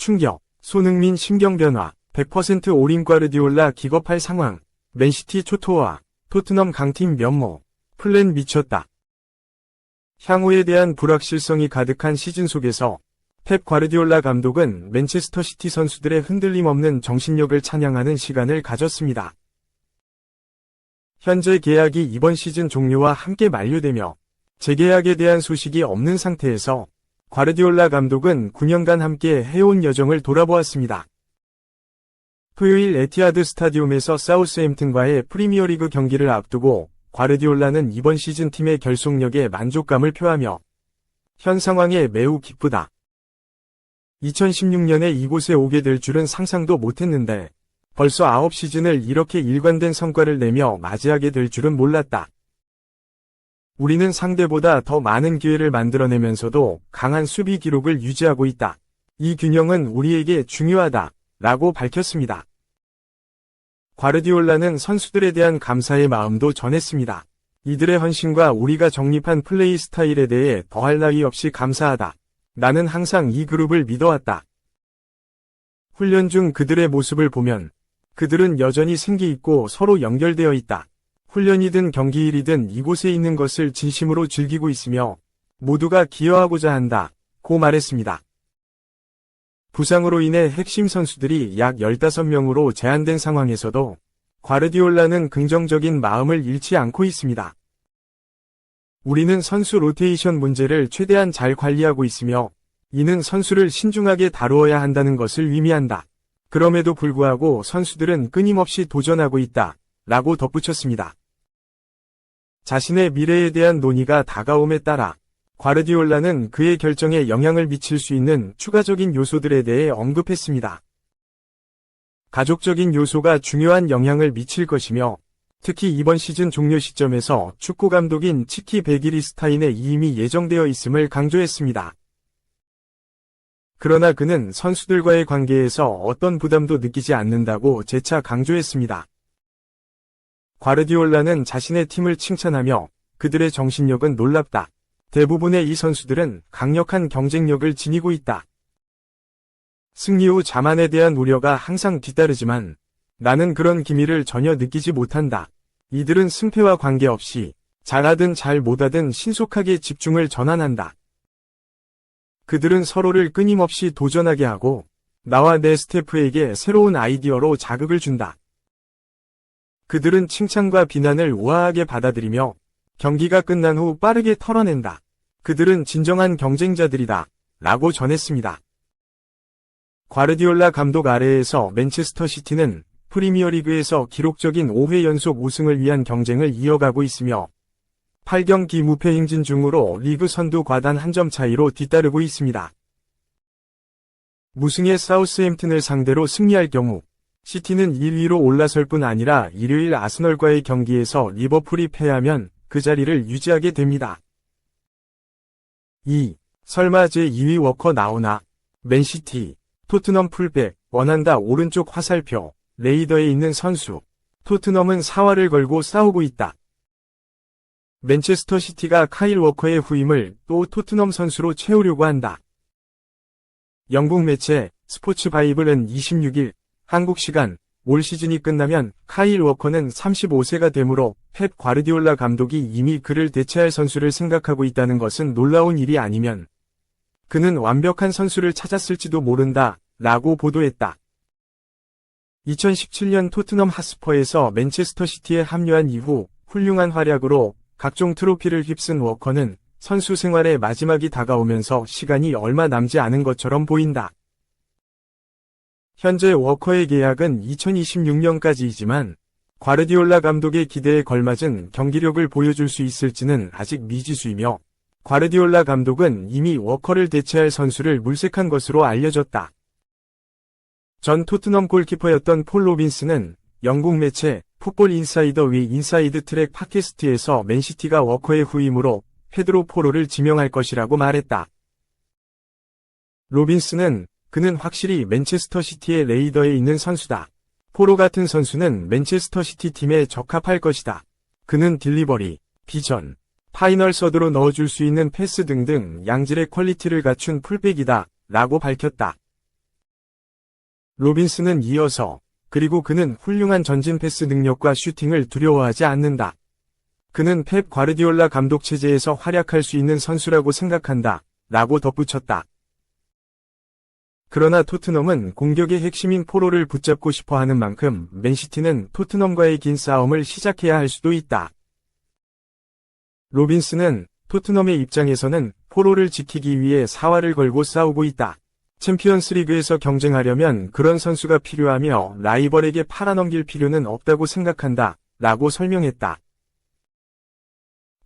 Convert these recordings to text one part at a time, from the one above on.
충격, 손흥민 심경 변화, 100% 올인 과르디올라 기겁할 상황, 맨시티 초토화, 토트넘 강팀 면모, 플랜 미쳤다. 향후에 대한 불확실성이 가득한 시즌 속에서 펩 과르디올라 감독은 맨체스터 시티 선수들의 흔들림 없는 정신력을 찬양하는 시간을 가졌습니다. 현재 계약이 이번 시즌 종료와 함께 만료되며 재계약에 대한 소식이 없는 상태에서 과르디올라 감독은 9년간 함께 해온 여정을 돌아보았습니다. 토요일 에티하드 스타디움에서 사우스햄튼과의 프리미어리그 경기를 앞두고 과르디올라는 이번 시즌 팀의 결속력에 만족감을 표하며 현 상황에 매우 기쁘다. 2016년에 이곳에 오게 될 줄은 상상도 못했는데 벌써 9시즌을 이렇게 일관된 성과를 내며 맞이하게 될 줄은 몰랐다. 우리는 상대보다 더 많은 기회를 만들어내면서도 강한 수비 기록을 유지하고 있다. 이 균형은 우리에게 중요하다. 라고 밝혔습니다. 과르디올라는 선수들에 대한 감사의 마음도 전했습니다. 이들의 헌신과 우리가 정립한 플레이 스타일에 대해 더할 나위 없이 감사하다. 나는 항상 이 그룹을 믿어왔다. 훈련 중 그들의 모습을 보면 그들은 여전히 생기 있고 서로 연결되어 있다. 훈련이든 경기일이든 이곳에 있는 것을 진심으로 즐기고 있으며 모두가 기여하고자 한다. 고 말했습니다. 부상으로 인해 핵심 선수들이 약 15명으로 제한된 상황에서도 과르디올라는 긍정적인 마음을 잃지 않고 있습니다. 우리는 선수 로테이션 문제를 최대한 잘 관리하고 있으며 이는 선수를 신중하게 다루어야 한다는 것을 의미한다. 그럼에도 불구하고 선수들은 끊임없이 도전하고 있다. 라고 덧붙였습니다. 자신의 미래에 대한 논의가 다가옴에 따라 과르디올라는 그의 결정에 영향을 미칠 수 있는 추가적인 요소들에 대해 언급했습니다. 가족적인 요소가 중요한 영향을 미칠 것이며 특히 이번 시즌 종료 시점에서 축구 감독인 치키 베기리스타인의 이임이 예정되어 있음을 강조했습니다. 그러나 그는 선수들과의 관계에서 어떤 부담도 느끼지 않는다고 재차 강조했습니다. 과르디올라는 자신의 팀을 칭찬하며 그들의 정신력은 놀랍다. 대부분의 이 선수들은 강력한 경쟁력을 지니고 있다. 승리 후 자만에 대한 우려가 항상 뒤따르지만 나는 그런 기미를 전혀 느끼지 못한다. 이들은 승패와 관계없이 잘하든 잘 못하든 신속하게 집중을 전환한다. 그들은 서로를 끊임없이 도전하게 하고 나와 내 스태프에게 새로운 아이디어로 자극을 준다. 그들은 칭찬과 비난을 우아하게 받아들이며 경기가 끝난 후 빠르게 털어낸다. 그들은 진정한 경쟁자들이다. 라고 전했습니다. 과르디올라 감독 아래에서 맨체스터 시티는 프리미어리그에서 기록적인 5회 연속 우승을 위한 경쟁을 이어가고 있으며 8경기 무패 행진 중으로 리그 선두 과단 한 점 차이로 뒤따르고 있습니다. 무승의 사우스햄튼을 상대로 승리할 경우 시티는 1위로 올라설 뿐 아니라 일요일 아스널과의 경기에서 리버풀이 패하면 그 자리를 유지하게 됩니다. 2. 설마 제2위 워커 나오나? 맨시티, 토트넘 풀백, 원한다 오른쪽 화살표, 레이더에 있는 선수. 토트넘은 사활을 걸고 싸우고 있다. 맨체스터 시티가 카일 워커의 후임을 또 토트넘 선수로 채우려고 한다. 영국 매체 스포츠 바이블은 26일 한국 시간 올 시즌이 끝나면 카일 워커는 35세가 되므로 펩 과르디올라 감독이 이미 그를 대체할 선수를 생각하고 있다는 것은 놀라운 일이 아니면 그는 완벽한 선수를 찾았을지도 모른다 라고 보도했다. 2017년 토트넘 핫스퍼에서 맨체스터 시티에 합류한 이후 훌륭한 활약으로 각종 트로피를 휩쓴 워커는 선수 생활의 마지막이 다가오면서 시간이 얼마 남지 않은 것처럼 보인다. 현재 워커의 계약은 2026년까지이지만 과르디올라 감독의 기대에 걸맞은 경기력을 보여줄 수 있을지는 아직 미지수이며 과르디올라 감독은 이미 워커를 대체할 선수를 물색한 것으로 알려졌다. 전 토트넘 골키퍼였던 폴 로빈스는 영국 매체 풋볼 인사이더 위 인사이드 트랙 팟캐스트에서 맨시티가 워커의 후임으로 페드로 포로를 지명할 것이라고 말했다. 로빈스는 그는 확실히 맨체스터 시티의 레이더에 있는 선수다. 포로 같은 선수는 맨체스터 시티 팀에 적합할 것이다. 그는 딜리버리, 비전, 파이널 서드로 넣어줄 수 있는 패스 등등 양질의 퀄리티를 갖춘 풀백이다. 라고 밝혔다. 로빈슨은 이어서 그리고 그는 훌륭한 전진 패스 능력과 슈팅을 두려워하지 않는다. 그는 펩 과르디올라 감독 체제에서 활약할 수 있는 선수라고 생각한다. 라고 덧붙였다. 그러나 토트넘은 공격의 핵심인 포로를 붙잡고 싶어 하는 만큼 맨시티는 토트넘과의 긴 싸움을 시작해야 할 수도 있다. 로빈슨은 토트넘의 입장에서는 포로를 지키기 위해 사활을 걸고 싸우고 있다. 챔피언스 리그에서 경쟁하려면 그런 선수가 필요하며 라이벌에게 팔아넘길 필요는 없다고 생각한다. 라고 설명했다.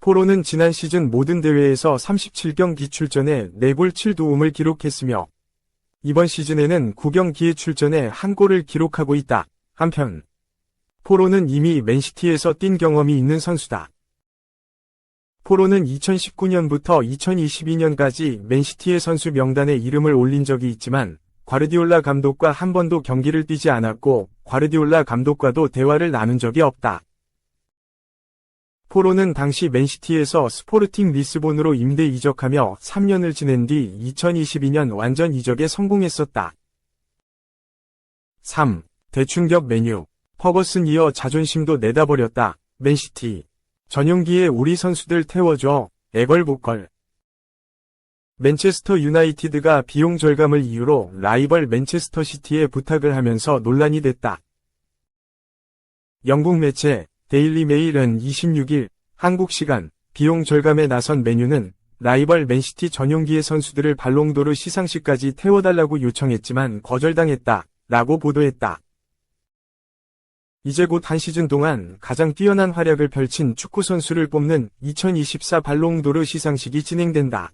포로는 지난 시즌 모든 대회에서 37경기 출전에 4골 7도움을 기록했으며 이번 시즌에는 9경기에 출전해 1골을 기록하고 있다. 한편 포로는 이미 맨시티에서 뛴 경험이 있는 선수다. 포로는 2019년부터 2022년까지 맨시티의 선수 명단에 이름을 올린 적이 있지만 과르디올라 감독과 한 번도 경기를 뛰지 않았고 과르디올라 감독과도 대화를 나눈 적이 없다. 포로는 당시 맨시티에서 스포르팅 리스본으로 임대 이적하며 3년을 지낸 뒤 2022년 완전 이적에 성공했었다. 3. 대충격 메뉴. 퍼거슨 이어 자존심도 내다버렸다. 맨시티. 전용기에 우리 선수들 태워줘. 애걸복걸. 맨체스터 유나이티드가 비용 절감을 이유로 라이벌 맨체스터 시티에 부탁을 하면서 논란이 됐다. 영국 매체 데일리 메일은 26일 한국 시간 비용 절감에 나선 맨유는 라이벌 맨시티 전용기의 선수들을 발롱도르 시상식까지 태워달라고 요청했지만 거절당했다. 라고 보도했다. 이제 곧 한 시즌 동안 가장 뛰어난 활약을 펼친 축구 선수를 뽑는 2024 발롱도르 시상식이 진행된다.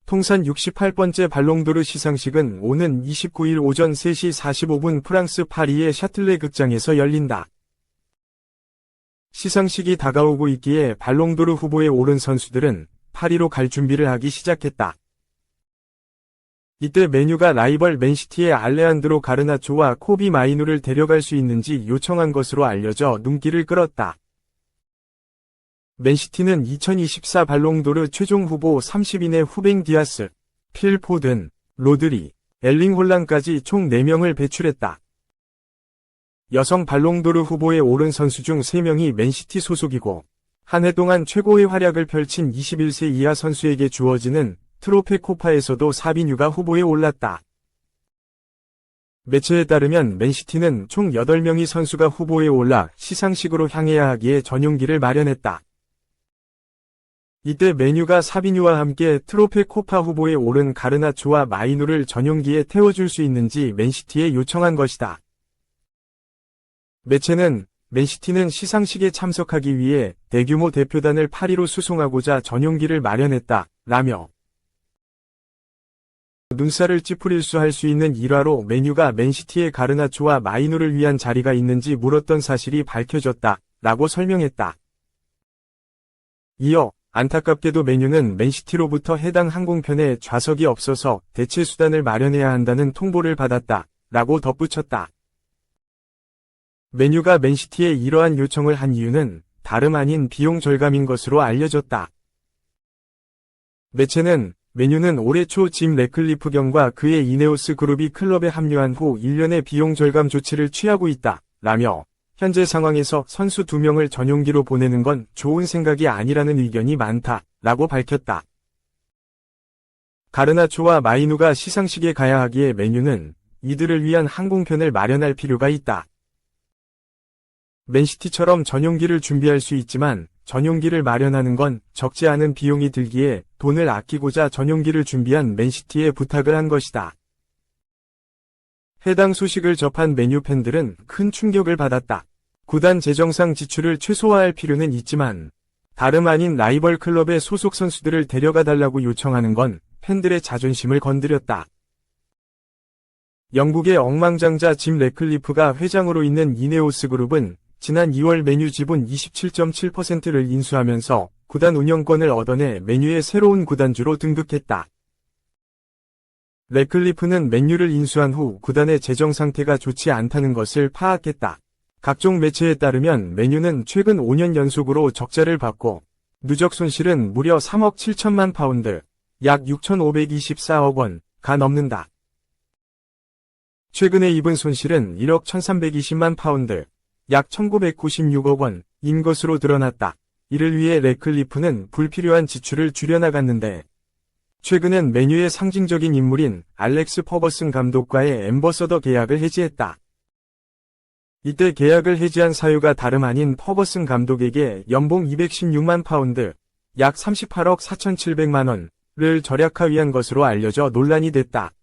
통산 68번째 발롱도르 시상식은 오는 29일 오전 3시 45분 프랑스 파리의 샤틀레 극장에서 열린다. 시상식이 다가오고 있기에 발롱도르 후보에 오른 선수들은 파리로 갈 준비를 하기 시작했다. 이때 맨유가 라이벌 맨시티의 알레한드로 가르나초와 코비 마이누를 데려갈 수 있는지 요청한 것으로 알려져 눈길을 끌었다. 맨시티는 2024 발롱도르 최종 후보 30인의 후벤 디아스, 필 포든, 로드리, 엘링 홀란까지 총 4명을 배출했다. 여성 발롱도르 후보에 오른 선수 중 3명이 맨시티 소속이고 한 해 동안 최고의 활약을 펼친 21세 이하 선수에게 주어지는 트로페 코파에서도 사비뉴가 후보에 올랐다. 매체에 따르면 맨시티는 총 8명의 선수가 후보에 올라 시상식으로 향해야 하기에 전용기를 마련했다. 이때 맨유가 사비뉴와 함께 트로페 코파 후보에 오른 가르나초와 마이누를 전용기에 태워줄 수 있는지 맨시티에 요청한 것이다. 매체는 맨시티는 시상식에 참석하기 위해 대규모 대표단을 파리로 수송하고자 전용기를 마련했다. 라며 눈살을 찌푸릴 할 수 있는 일화로 맨유가 맨시티의 가르나초와 마이누를 위한 자리가 있는지 물었던 사실이 밝혀졌다. 라고 설명했다. 이어 안타깝게도 맨유는 맨시티로부터 해당 항공편에 좌석이 없어서 대체 수단을 마련해야 한다는 통보를 받았다. 라고 덧붙였다. 맨유가 맨시티에 이러한 요청을 한 이유는 다름 아닌 비용 절감인 것으로 알려졌다. 매체는 맨유는 올해 초 짐 래클리프 경과 그의 이네오스 그룹이 클럽에 합류한 후 1년의 비용 절감 조치를 취하고 있다. 라며 현재 상황에서 선수 2명을 전용기로 보내는 건 좋은 생각이 아니라는 의견이 많다. 라고 밝혔다. 가르나초와 마이누가 시상식에 가야 하기에 맨유는 이들을 위한 항공편을 마련할 필요가 있다. 맨시티처럼 전용기를 준비할 수 있지만 전용기를 마련하는 건 적지 않은 비용이 들기에 돈을 아끼고자 전용기를 준비한 맨시티에 부탁을 한 것이다. 해당 소식을 접한 맨유 팬들은 큰 충격을 받았다. 구단 재정상 지출을 최소화할 필요는 있지만 다름 아닌 라이벌 클럽의 소속 선수들을 데려가 달라고 요청하는 건 팬들의 자존심을 건드렸다. 영국의 억망장자 짐 래클리프가 회장으로 있는 이네오스 그룹은 지난 2월 맨유 지분 27.7%를 인수하면서 구단 운영권을 얻어내 맨유의 새로운 구단주로 등극했다. 래클리프는 맨유를 인수한 후 구단의 재정 상태가 좋지 않다는 것을 파악했다. 각종 매체에 따르면 맨유는 최근 5년 연속으로 적자를 받고 누적 손실은 무려 3억 7천만 파운드, 약 6,524억 원가 넘는다. 최근에 입은 손실은 1억 1320만 파운드, 약 1996억 원인 것으로 드러났다. 이를 위해 래클리프는 불필요한 지출을 줄여나갔는데, 최근엔 맨유의 상징적인 인물인 알렉스 퍼거슨 감독과의 앰버서더 계약을 해지했다. 이때 계약을 해지한 사유가 다름 아닌 퍼거슨 감독에게 연봉 216만 파운드, 약 38억 4,700만 원을 절약하기 위한 것으로 알려져 논란이 됐다.